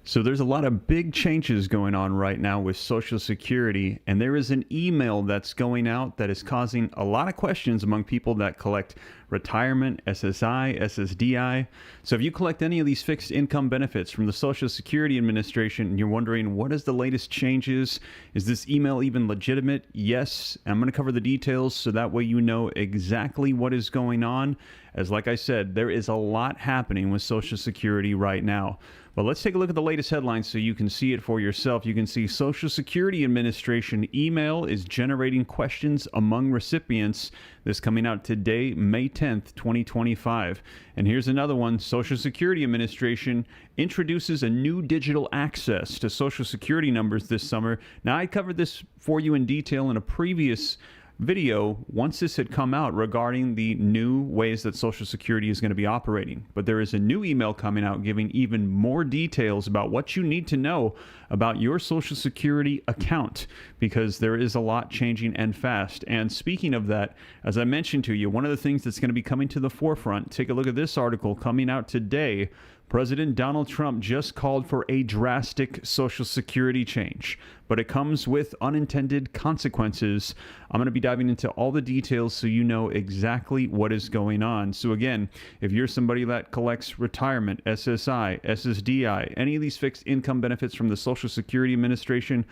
So there's a lot of big changes going on right now with Social Security, and there is an email that's going out that is causing a lot of questions among people that collect retirement, SSI, SSDI. So if you collect any of these fixed income benefits from the Social Security Administration and you're wondering what is the latest changes, is this email even legitimate? Yes, I'm going to cover the details so that way you know exactly what is going on. As like I said, there is a lot happening with Social Security right now. But let's take a look at the latest headlines so you can see it for yourself. You can see Social Security Administration email is generating questions among recipients. This coming out today, May 10th, 2025. And here's another one. Social Security Administration introduces a new digital access to Social Security numbers this summer. Now, I covered this for you in detail in a previous video once this had come out regarding the new ways that Social Security is going to be operating. But there is a new email coming out giving even more details about what you need to know about your Social Security account, because there is a lot changing and fast. And speaking of that, as I mentioned to you, one of the things that's going to be coming to the forefront, take a look at this article coming out today. President Donald Trump just called for a drastic Social Security change, but it comes with unintended consequences. I'm going to be diving into all the details so you know exactly what is going on. So again, if you're somebody that collects retirement, SSI, SSDI, any of these fixed income benefits from the Social Security Administration,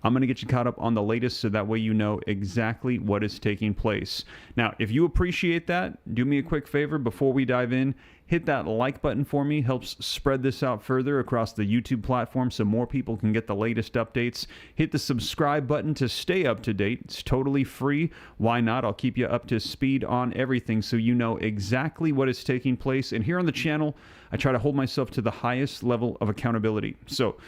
I'm going to get you caught up on the latest so that way you know exactly what is taking place. Now, if you appreciate that, do me a quick favor before we dive in. Hit that like button for me. Helps spread this out further across the YouTube platform so more people can get the latest updates. Hit the subscribe button to stay up to date. It's totally free. Why not? I'll keep you up to speed on everything so you know exactly what is taking place. And here on the channel, I try to hold myself to the highest level of accountability. So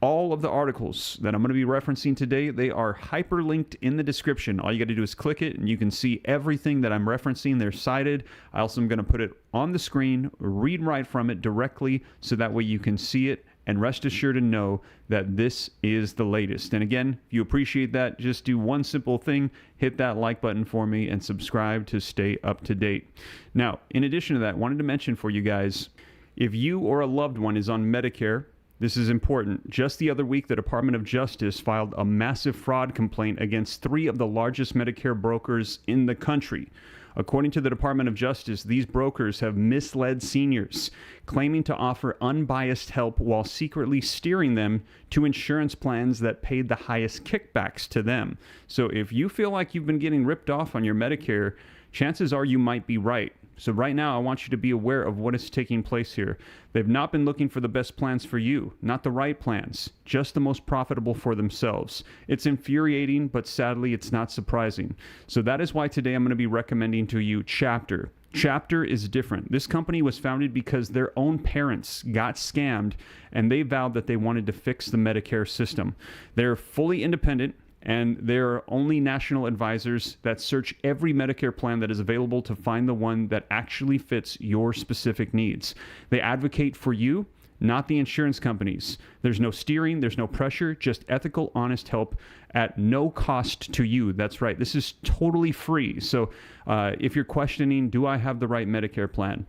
all of the articles that I'm going to be referencing today, they are hyperlinked in the description. All you got to do is click it and you can see everything that I'm referencing. They're cited. I also am going to put it on the screen, read right from it directly so that way you can see it and rest assured and know that this is the latest. And again, if you appreciate that, just do one simple thing, hit that like button for me and subscribe to stay up to date. Now, in addition to that, wanted to mention for you guys, if you or a loved one is on Medicare, this is important. Just the other week, the Department of Justice filed a massive fraud complaint against 3 of the largest Medicare brokers in the country. According to the Department of Justice, these brokers have misled seniors, claiming to offer unbiased help while secretly steering them to insurance plans that paid the highest kickbacks to them. So if you feel like you've been getting ripped off on your Medicare, chances are you might be right. So right now, I want you to be aware of what is taking place here. They've not been looking for the best plans for you, not the right plans, just the most profitable for themselves. It's infuriating, but sadly, it's not surprising. So that is why today I'm going to be recommending to you Chapter. Chapter is different. This company was founded because their own parents got scammed, and they vowed that they wanted to fix the Medicare system. They're fully independent, and they're only national advisors that search every Medicare plan that is available to find the one that actually fits your specific needs. They advocate for you, not the insurance companies. There's no steering, there's no pressure, just ethical, honest help at no cost to you. That's right, this is totally free. So if you're questioning, do I have the right Medicare plan?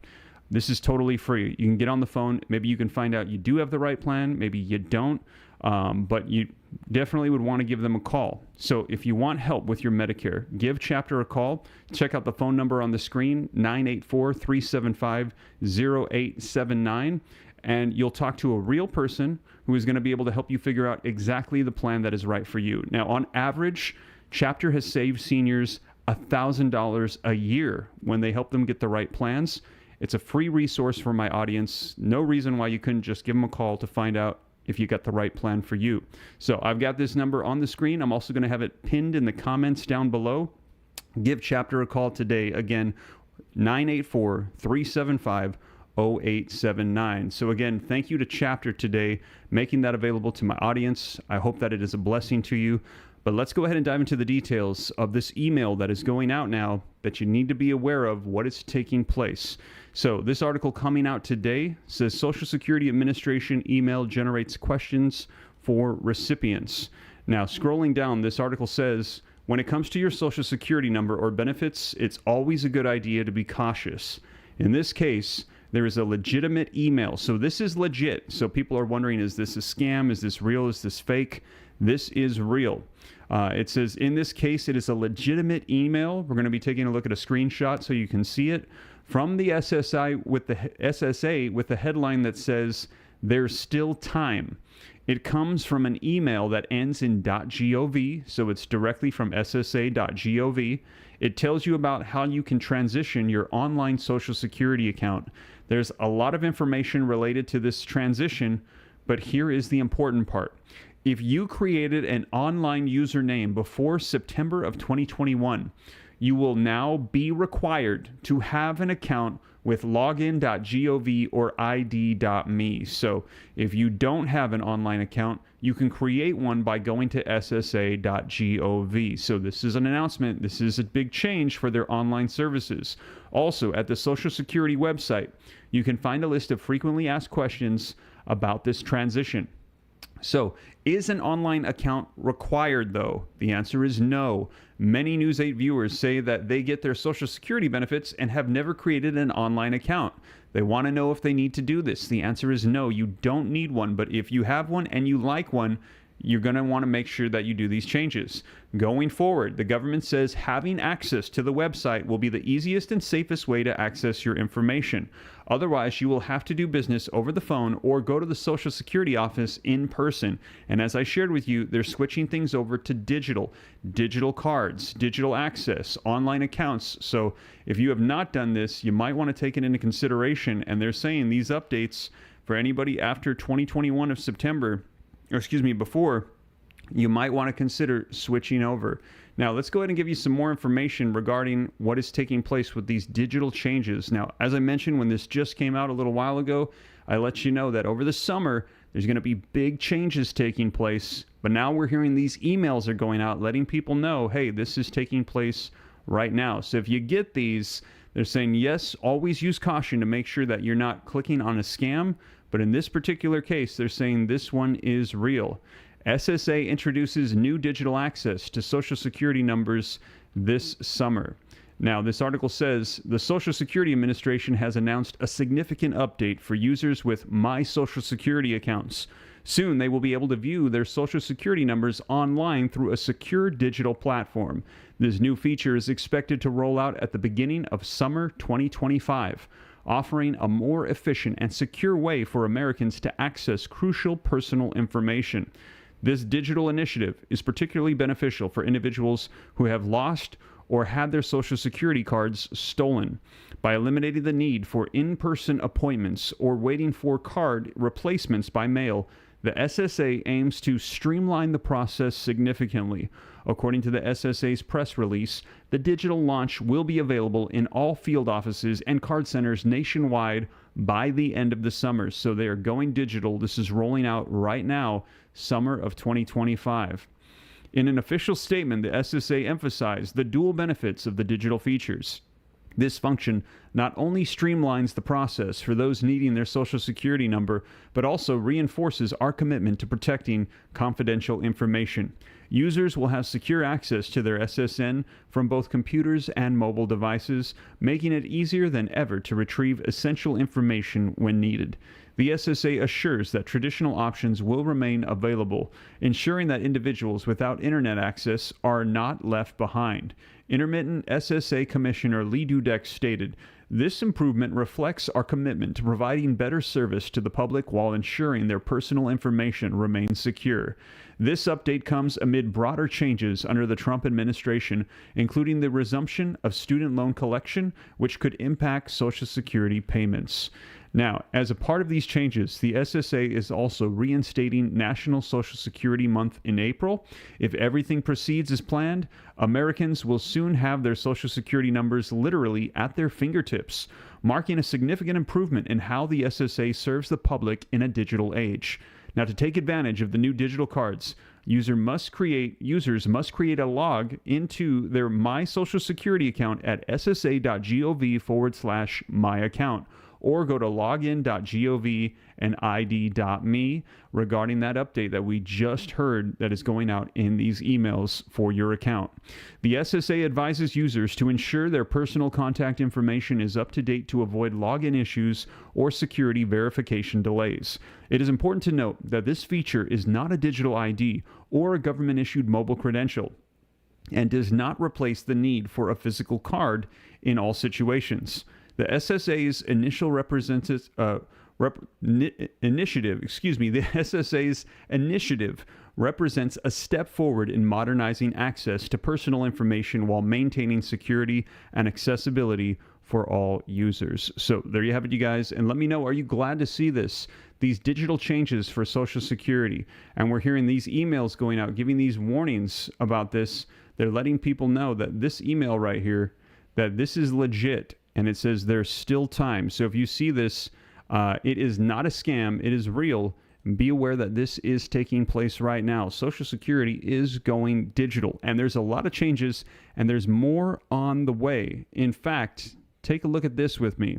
This is totally free. You can get on the phone. Maybe you can find out you do have the right plan. Maybe you don't. But you definitely would want to give them a call. So if you want help with your Medicare, give Chapter a call. Check out the phone number on the screen, 984-375-0879. And you'll talk to a real person who is going to be able to help you figure out exactly the plan that is right for you. Now, on average, Chapter has saved seniors $1,000 a year when they help them get the right plans. It's a free resource for my audience. No reason why you couldn't just give them a call to find out if you got the right plan for you. So I've got this number on the screen. I'm also going to have it pinned in the comments down below. Give Chapter a call today. Again, 984-375-0879. So again, thank you to Chapter today, making that available to my audience. I hope that it is a blessing to you. But let's go ahead and dive into the details of this email that is going out now that you need to be aware of what is taking place. So this article coming out today says Social Security Administration email generates questions for recipients. Now, scrolling down, this article says, when it comes to your Social Security number or benefits, it's always a good idea to be cautious. In this case, There is a legitimate email. So this is legit. So people are wondering, is this a scam? Is this real? Is this fake? This is real. It says, in this case, it is a legitimate email. We're going to be taking a look at a screenshot so you can see it from the SSA with the headline that says, "There's still time." It comes from an email that ends in .gov, so it's directly from ssa.gov. It tells you about how you can transition your online Social Security account. There's a lot of information related to this transition, but here is the important part. If you created an online username before September of 2021, you will now be required to have an account with login.gov or id.me. So if you don't have an online account, you can create one by going to ssa.gov. So this is an announcement. This is a big change for their online services. Also, at the Social Security website, you can find a list of frequently asked questions about this transition. So, is an online account required, though? The answer is no. Many News 8 viewers say that they get their Social Security benefits and have never created an online account. They want to know if they need to do this. The answer is no, you don't need one. But if you have one and you like one, you're going to want to make sure that you do these changes. Going forward, the government says having access to the website will be the easiest and safest way to access your information. Otherwise, you will have to do business over the phone or go to the Social Security office in person. And as I shared with you, they're switching things over to digital cards, digital access, online accounts. So if you have not done this, you might want to take it into consideration. And they're saying these updates for anybody after 2021 of September, before, you might want to consider switching over. Now, let's go ahead and give you some more information regarding what is taking place with these digital changes. Now, as I mentioned, when this just came out a little while ago, I let you know that over the summer, there's going to be big changes taking place. But now we're hearing these emails are going out letting people know, hey, this is taking place right now. So if you get these, they're saying, yes, always use caution to make sure that you're not clicking on a scam. But in this particular case, they're saying this one is real. SSA introduces new digital access to Social Security numbers this summer. Now, this article says the Social Security Administration has announced a significant update for users with My Social Security accounts. Soon, they will be able to view their Social Security numbers online through a secure digital platform. This new feature is expected to roll out at the beginning of summer 2025. Offering a more efficient and secure way for Americans to access crucial personal information. This digital initiative is particularly beneficial for individuals who have lost or had their Social Security cards stolen. By eliminating the need for in-person appointments or waiting for card replacements by mail, the SSA aims to streamline the process significantly. According to the SSA's press release, the digital launch will be available in all field offices and card centers nationwide by the end of the summer. So they are going digital. This is rolling out right now, summer of 2025. In an official statement, the SSA emphasized the dual benefits of the digital features. This function not only streamlines the process for those needing their Social Security number, but also reinforces our commitment to protecting confidential information. Users will have secure access to their SSN from both computers and mobile devices, making it easier than ever to retrieve essential information when needed. The SSA assures that traditional options will remain available, ensuring that individuals without internet access are not left behind. Intermittent SSA Commissioner Lee Dudek stated, "This improvement reflects our commitment to providing better service to the public while ensuring their personal information remains secure." This update comes amid broader changes under the Trump administration, including the resumption of student loan collection, which could impact Social Security payments. Now, as a part of these changes, the SSA is also reinstating National Social Security Month in April. If everything proceeds as planned, Americans will soon have their Social Security numbers literally at their fingertips, marking a significant improvement in how the SSA serves the public in a digital age. Now, to take advantage of the new digital cards, users must create a log into their My Social Security account at ssa.gov/myaccount. or go to login.gov and id.me regarding that update that we just heard that is going out in these emails for your account. The SSA advises users to ensure their personal contact information is up to date to avoid login issues or security verification delays. It is important to note that this feature is not a digital ID or a government-issued mobile credential and does not replace the need for a physical card in all situations. The SSA's initiative represents a step forward in modernizing access to personal information while maintaining security and accessibility for all users. So there you have it, you guys. And let me know, are you glad to see these digital changes for Social Security? And we're hearing these emails going out, giving these warnings about this. They're letting people know that this email right here, that this is legit. And it says there's still time. So if you see this, it is not a scam. It is real. Be aware that this is taking place right now. Social Security is going digital. And there's a lot of changes, and there's more on the way. In fact, take a look at this with me.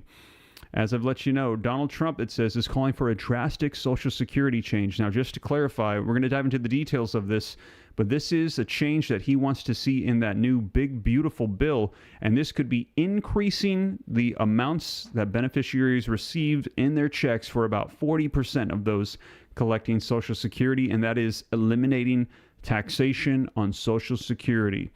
As I've let you know, Donald Trump, it says, is calling for a drastic Social Security change. Now, just to clarify, we're going to dive into the details of this, but this is a change that he wants to see in that new big, beautiful bill, and this could be increasing the amounts that beneficiaries received in their checks for about 40% of those collecting Social Security, and that is eliminating taxation on Social Security.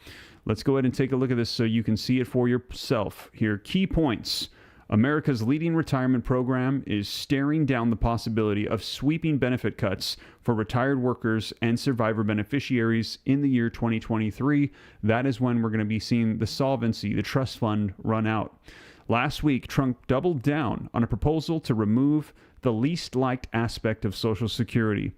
Let's go ahead and take a look at this so you can see it for yourself. Here, key points. America's leading retirement program is staring down the possibility of sweeping benefit cuts for retired workers and survivor beneficiaries in the year 2023. That is when we're going to be seeing the solvency, the trust fund, run out. Last week, Trump doubled down on a proposal to remove the least liked aspect of Social Security.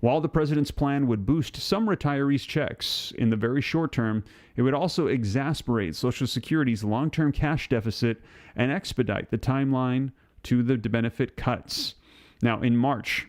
While the president's plan would boost some retirees' checks in the very short term, it would also exacerbate Social Security's long-term cash deficit and expedite the timeline to the benefit cuts. Now, in March,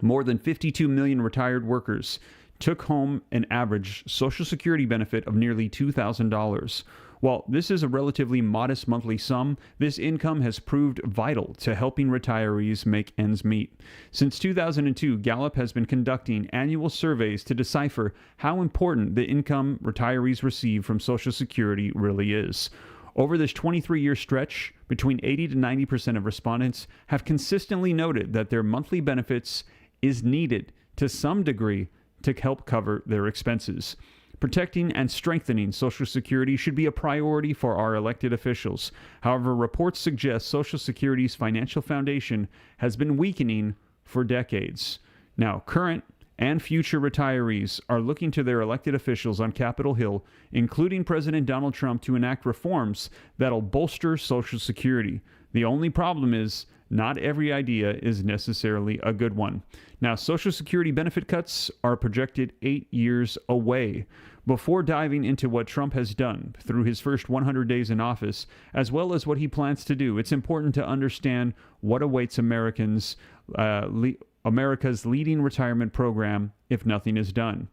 more than 52 million retired workers took home an average Social Security benefit of nearly $2,000. While this is a relatively modest monthly sum, this income has proved vital to helping retirees make ends meet. Since 2002, Gallup has been conducting annual surveys to decipher how important the income retirees receive from Social Security really is. Over this 23-year stretch, between 80 to 90% of respondents have consistently noted that their monthly benefits is needed to some degree to help cover their expenses. Protecting and strengthening Social Security should be a priority for our elected officials. However, reports suggest Social Security's financial foundation has been weakening for decades. Now, current and future retirees are looking to their elected officials on Capitol Hill, including President Donald Trump, to enact reforms that'll bolster Social Security. The only problem is not every idea is necessarily a good one. Now, Social Security benefit cuts are projected 8 years away. Before diving into what Trump has done through his first 100 days in office, as well as what he plans to do, it's important to understand what awaits America's leading retirement program if nothing is done.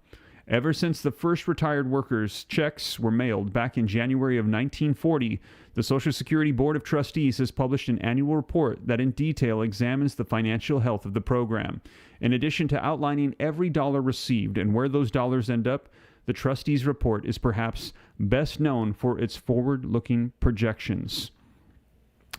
Ever since the first retired workers' checks were mailed back in January of 1940, the Social Security Board of Trustees has published an annual report that in detail examines the financial health of the program. In addition to outlining every dollar received and where those dollars end up, the trustees' report is perhaps best known for its forward-looking projections.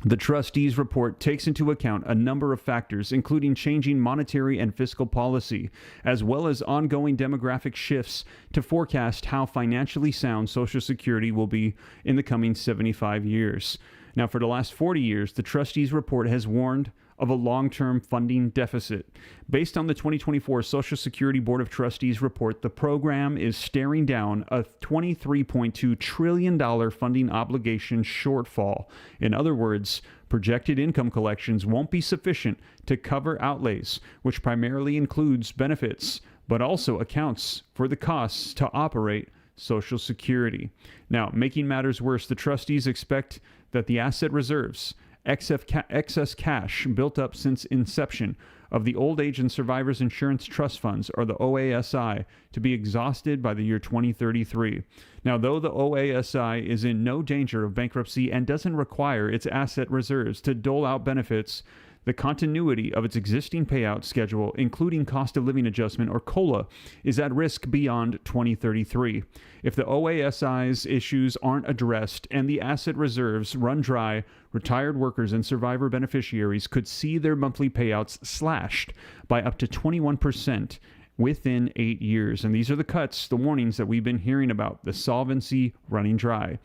The trustees' report takes into account a number of factors, including changing monetary and fiscal policy, as well as ongoing demographic shifts to forecast how financially sound Social Security will be in the coming 75 years. Now, for the last 40 years, the trustees' report has warned of a long-term funding deficit. Based on the 2024 Social Security Board of Trustees report, the program is staring down a $23.2 trillion funding obligation shortfall. In other words, projected income collections won't be sufficient to cover outlays, which primarily includes benefits, but also accounts for the costs to operate Social Security. Now, making matters worse, the trustees expect that the asset reserves, excess cash built up since inception of the Old Age and Survivors Insurance Trust Funds, or the OASI, to be exhausted by the year 2033. Now, though the OASI is in no danger of bankruptcy and doesn't require its asset reserves to dole out benefits, the continuity of its existing payout schedule, including cost of living adjustment or COLA, is at risk beyond 2033. If the OASI's issues aren't addressed and the asset reserves run dry, retired workers and survivor beneficiaries could see their monthly payouts slashed by up to 21% within 8 years. And these are the cuts, the warnings that we've been hearing about, the solvency running dry.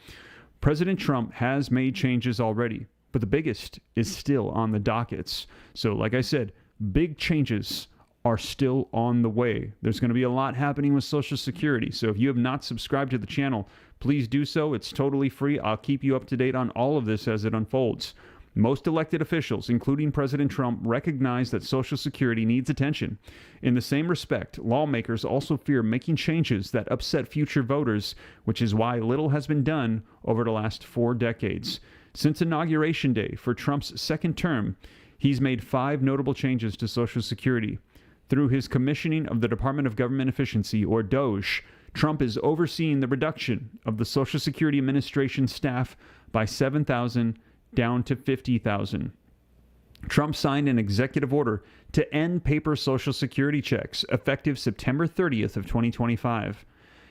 President Trump has made changes already, but the biggest is still on the dockets. So like I said, big changes are still on the way. There's going to be a lot happening with Social Security. So if you have not subscribed to the channel, please do so. It's totally free. I'll keep you up to date on all of this as it unfolds. Most elected officials, including President Trump, recognize that Social Security needs attention. In the same respect, lawmakers also fear making changes that upset future voters, which is why little has been done over the last 4 decades. Since Inauguration Day for Trump's second term, he's made 5 notable changes to Social Security. Through his commissioning of the Department of Government Efficiency, or DOGE, Trump is overseeing the reduction of the Social Security Administration staff by 7,000 down to 50,000. Trump signed an executive order to end paper Social Security checks effective September 30th of 2025.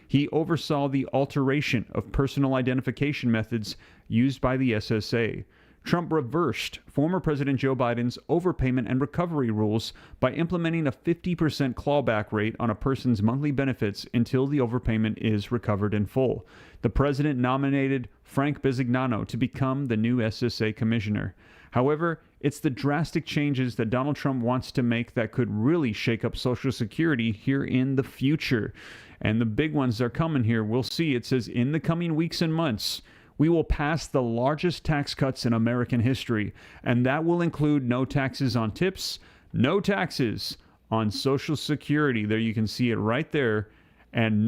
He oversaw the alteration of personal identification methods used by the SSA. Trump reversed former President Joe Biden's overpayment and recovery rules by implementing a 50% clawback rate on a person's monthly benefits until the overpayment is recovered in full. The president nominated Frank Bisignano to become the new SSA commissioner. However, it's the drastic changes that Donald Trump wants to make that could really shake up Social Security here in the future. And the big ones are coming here. We'll see. It says, in the coming weeks and months, we will pass the largest tax cuts in American history, and that will include no taxes on tips, no taxes on Social Security. There you can see it right there. And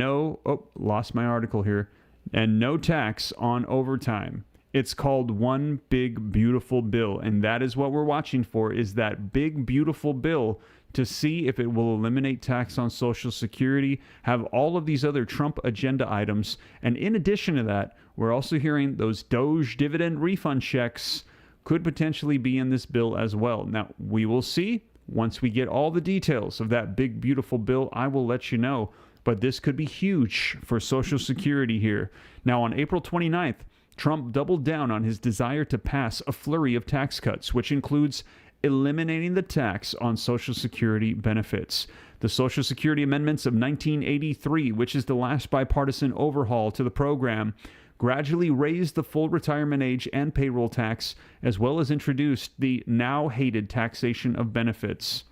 lost my article here. And no tax on overtime. It's called One Big Beautiful Bill, and that is what we're watching for, is that big beautiful bill to see if it will eliminate tax on Social Security, have all of these other Trump agenda items, and in addition to that, we're also hearing those DOGE dividend refund checks could potentially be in this bill as well. Now, we will see. Once we get all the details of that big beautiful bill, I will let you know, but this could be huge for Social Security here. Now, on April 29th, Trump doubled down on his desire to pass a flurry of tax cuts, which includes eliminating the tax on Social Security benefits. The Social Security amendments of 1983, which is the last bipartisan overhaul to the program, gradually raised the full retirement age and payroll tax, as well as introduced the now hated taxation of benefits.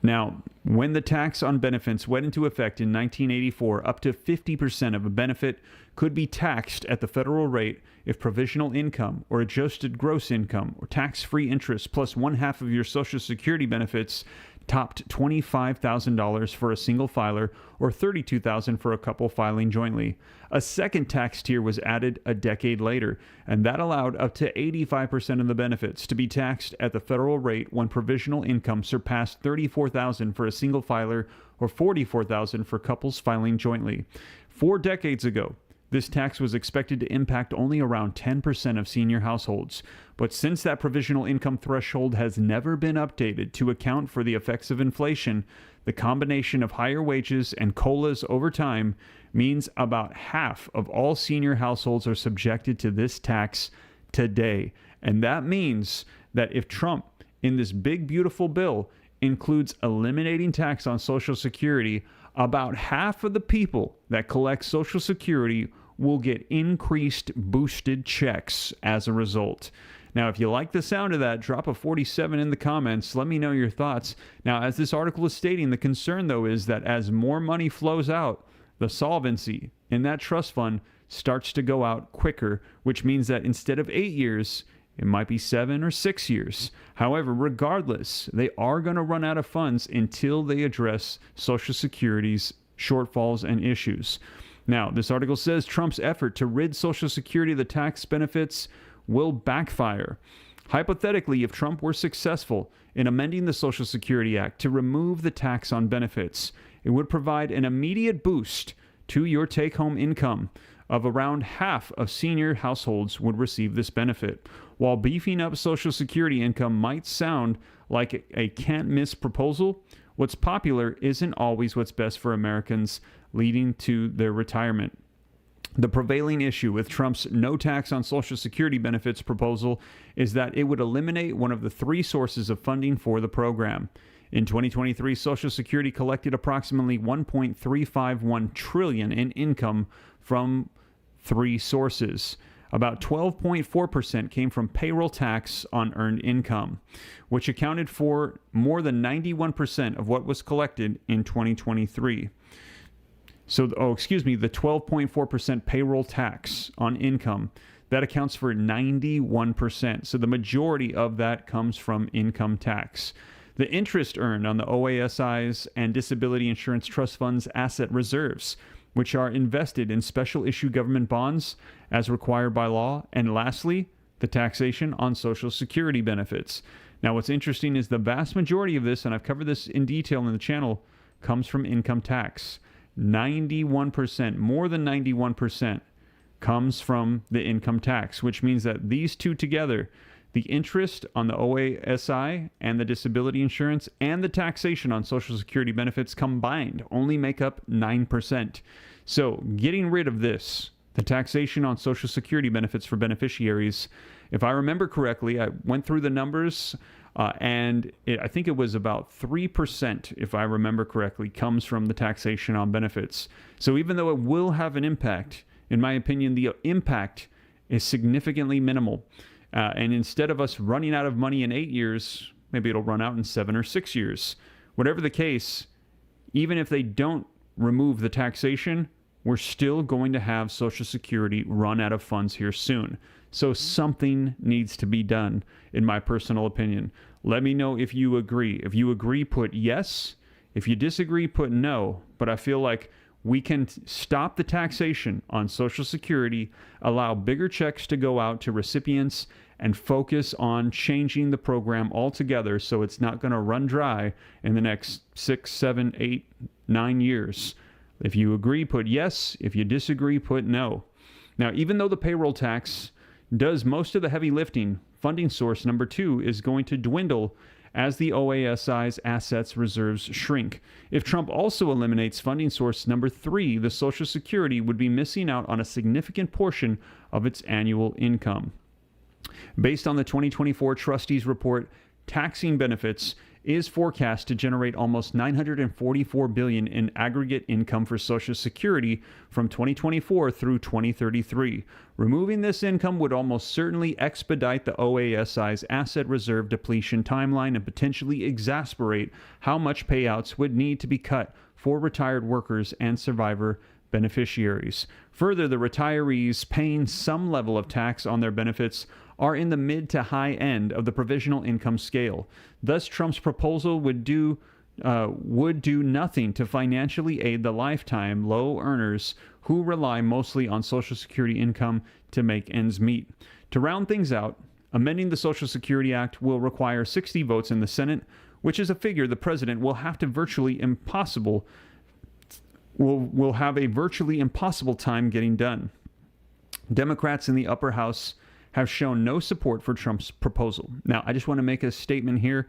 Now, when the tax on benefits went into effect in 1984, up to 50% of a benefit could be taxed at the federal rate if provisional income or adjusted gross income or tax-free interest plus 1/2 of your Social Security benefits topped $25,000 for a single filer or $32,000 for a couple filing jointly. A second tax tier was added a decade later, and that allowed up to 85% of the benefits to be taxed at the federal rate when provisional income surpassed $34,000 for a single filer or $44,000 for couples filing jointly. 4 decades ago, this tax was expected to impact only around 10% of senior households. But since that provisional income threshold has never been updated to account for the effects of inflation, the combination of higher wages and COLAs over time means about half of all senior households are subjected to this tax today. And that means that if Trump, in this big, beautiful bill, includes eliminating tax on Social Security, about half of the people that collect Social Security will get increased boosted checks as a result. Now, if you like the sound of that, drop a 47 in the comments. Let me know your thoughts. Now, as this article is stating, the concern, though, is that as more money flows out, the solvency in that trust fund starts to go out quicker, which means that instead of 8 years, it might be 7 or 6 years. However, regardless, they are going to run out of funds until they address Social Security's shortfalls and issues. Now, this article says Trump's effort to rid Social Security of the tax benefits will backfire. Hypothetically, if Trump were successful in amending the Social Security Act to remove the tax on benefits, it would provide an immediate boost to your take-home income. Of around half of senior households would receive this benefit. While beefing up Social Security income might sound like a can't-miss proposal, what's popular isn't always what's best for Americans leading to their retirement. The prevailing issue with Trump's no tax on Social Security benefits proposal is that it would eliminate one of the three sources of funding for the program. In 2023, Social Security collected approximately $1.351 trillion in income from three sources. About 12.4% came from payroll tax on earned income, which accounted for more than 91% of what was collected in 2023. The 12.4% payroll tax on income, that accounts for 91%. So the majority of that comes from income tax. The interest earned on the OASI's and Disability Insurance Trust Fund's asset reserves, which are invested in special issue government bonds as required by law. And lastly, the taxation on Social Security benefits. Now, what's interesting is the vast majority of this, and I've covered this in detail in the channel, comes from income tax. 91%, more than 91%, comes from the income tax, which means that these two together, the interest on the OASI and the disability insurance and the taxation on Social Security benefits combined only make up 9%. So getting rid of this, the taxation on Social Security benefits for beneficiaries, if I remember correctly, I went through the numbers, I think it was about 3%, if I remember correctly, comes from the taxation on benefits. So even though it will have an impact, in my opinion, the impact is significantly minimal. And instead of us running out of money in 8 years, maybe it'll run out in 7 or 6 years. Whatever the case, even if they don't remove the taxation, we're still going to have Social Security run out of funds here soon. So something needs to be done, in my personal opinion. Let me know if you agree. If you agree, put yes. If you disagree, put no. But I feel like we can stop the taxation on Social Security, allow bigger checks to go out to recipients, and focus on changing the program altogether so it's not going to run dry in the next 6, 7, 8, 9 years. If you agree, put yes. If you disagree, put no. Now, even though the payroll tax does most of the heavy lifting, funding source number 2 is going to dwindle as the OASI's assets reserves shrink. If Trump also eliminates funding source number 3, the Social Security would be missing out on a significant portion of its annual income. Based on the 2024 Trustees Report, taxing benefits is forecast to generate almost $944 billion in aggregate income for Social Security from 2024 through 2033. Removing this income would almost certainly expedite the OASI's asset reserve depletion timeline and potentially exacerbate how much payouts would need to be cut for retired workers and survivor beneficiaries. Further, the retirees paying some level of tax on their benefits are in the mid to high end of the provisional income scale. Thus, Trump's proposal would do nothing to financially aid the lifetime low earners who rely mostly on Social Security income to make ends meet. To round things out, amending the Social Security Act will require 60 votes in the Senate, which is a figure the president will have a virtually impossible time getting done. Democrats in the upper house have shown no support for Trump's proposal. Now, I just want to make a statement here.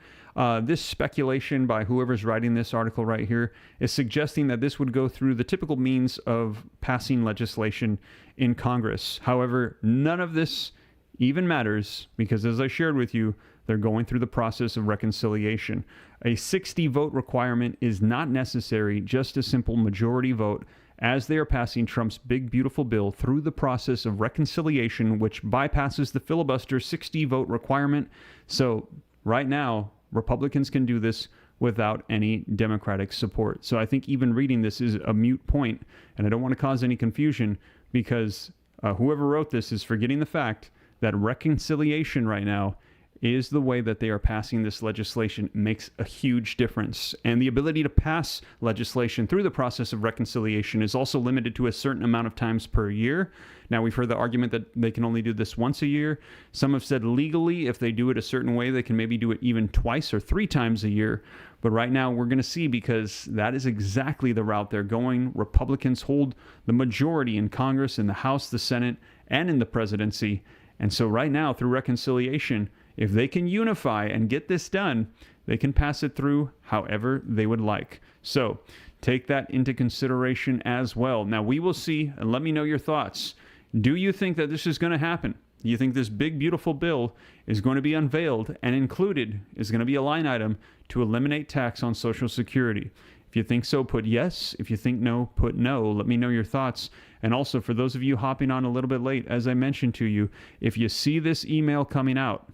This speculation by whoever's writing this article right here is suggesting that this would go through the typical means of passing legislation in Congress. However, none of this even matters because, as I shared with you, they're going through the process of reconciliation. A 60-vote requirement is not necessary, just a simple majority vote, as they are passing Trump's big, beautiful bill through the process of reconciliation, which bypasses the filibuster 60-vote requirement. So right now, Republicans can do this without any Democratic support. So I think even reading this is a moot point, and I don't want to cause any confusion because whoever wrote this is forgetting the fact that reconciliation right now is the way that they are passing this legislation makes a huge difference. And the ability to pass legislation through the process of reconciliation is also limited to a certain amount of times per year. Now, we've heard the argument that they can only do this once a year. Some have said legally, if they do it a certain way, they can maybe do it even twice or 3 times a year. But right now, we're going to see, because that is exactly the route they're going. Republicans hold the majority in Congress, in the House, the Senate, and in the presidency. And so right now, through reconciliation, if they can unify and get this done, they can pass it through however they would like. So take that into consideration as well. Now, we will see, and let me know your thoughts. Do you think that this is going to happen? Do you think this big, beautiful bill is going to be unveiled, and included is going to be a line item to eliminate tax on Social Security? If you think so, put yes. If you think no, put no. Let me know your thoughts. And also, for those of you hopping on a little bit late, as I mentioned to you, if you see this email coming out,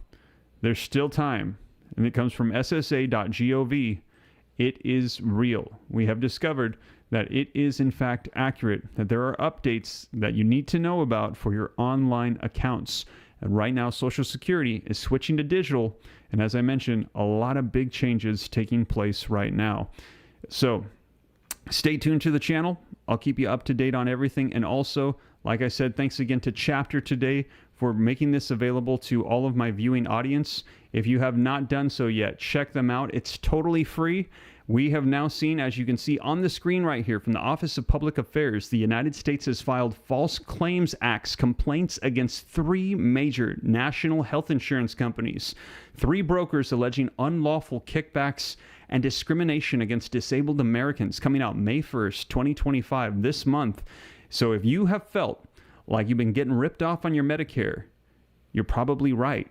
there's still time, and it comes from ssa.gov. It is real. We have discovered that it is in fact accurate, that there are updates that you need to know about for your online accounts. And right now, Social Security is switching to digital, and as I mentioned, a lot of big changes taking place right now. So stay tuned to the channel. I'll keep you up to date on everything. And also, like I said, thanks again to Chapter today for making this available to all of my viewing audience. If you have not done so yet, check them out. It's totally free. We have now seen, as you can see on the screen right here, from the Office of Public Affairs, the United States has filed False Claims Act complaints against 3 major national health insurance companies, 3 brokers alleging unlawful kickbacks and discrimination against disabled Americans, coming out May 1st, 2025, this month. So if you have felt like you've been getting ripped off on your Medicare, you're probably right.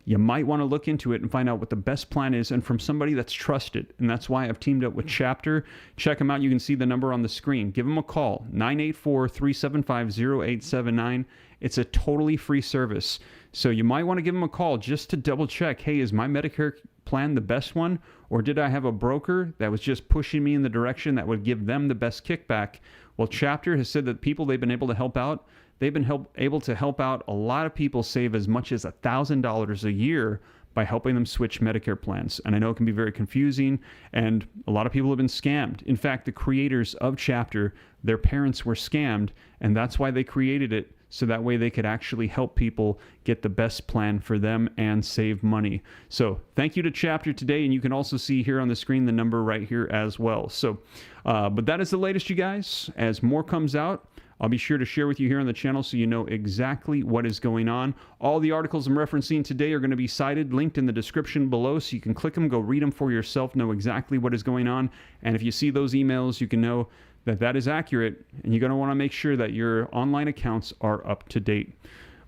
You might want to look into it and find out what the best plan is, and from somebody that's trusted. And that's why I've teamed up with Chapter. Check them out. You can see the number on the screen. Give them a call, 984-375-0879. It's a totally free service. So you might want to give them a call just to double check, hey, is my Medicare plan the best one? Or did I have a broker that was just pushing me in the direction that would give them the best kickback? Well, Chapter has said that people they've been able to help out, they've been able to help out a lot of people save as much as $1,000 a year by helping them switch Medicare plans. And I know it can be very confusing, and a lot of people have been scammed. In fact, the creators of Chapter, their parents were scammed, and that's why they created it, so that way they could actually help people get the best plan for them and save money. So thank you to Chapter today, and you can also see here on the screen the number right here as well. So, but that is the latest, you guys. As more comes out, I'll be sure to share with you here on the channel so you know exactly what is going on. All the articles I'm referencing today are going to be cited, linked in the description below, so you can click them, go read them for yourself, know exactly what is going on. And if you see those emails, you can know that that is accurate, and you're going to want to make sure that your online accounts are up to date.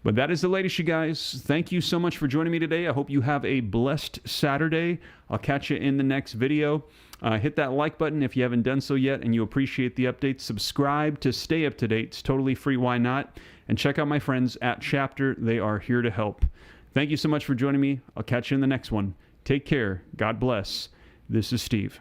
But that is the latest, you guys. Thank you so much for joining me today. I hope you have a blessed Saturday. I'll catch you in the next video. Hit that like button if you haven't done so yet and you appreciate the updates. Subscribe to stay up to date. It's totally free. Why not? And check out my friends at Chapter. They are here to help. Thank you so much for joining me. I'll catch you in the next one. Take care. God bless. This is Steve.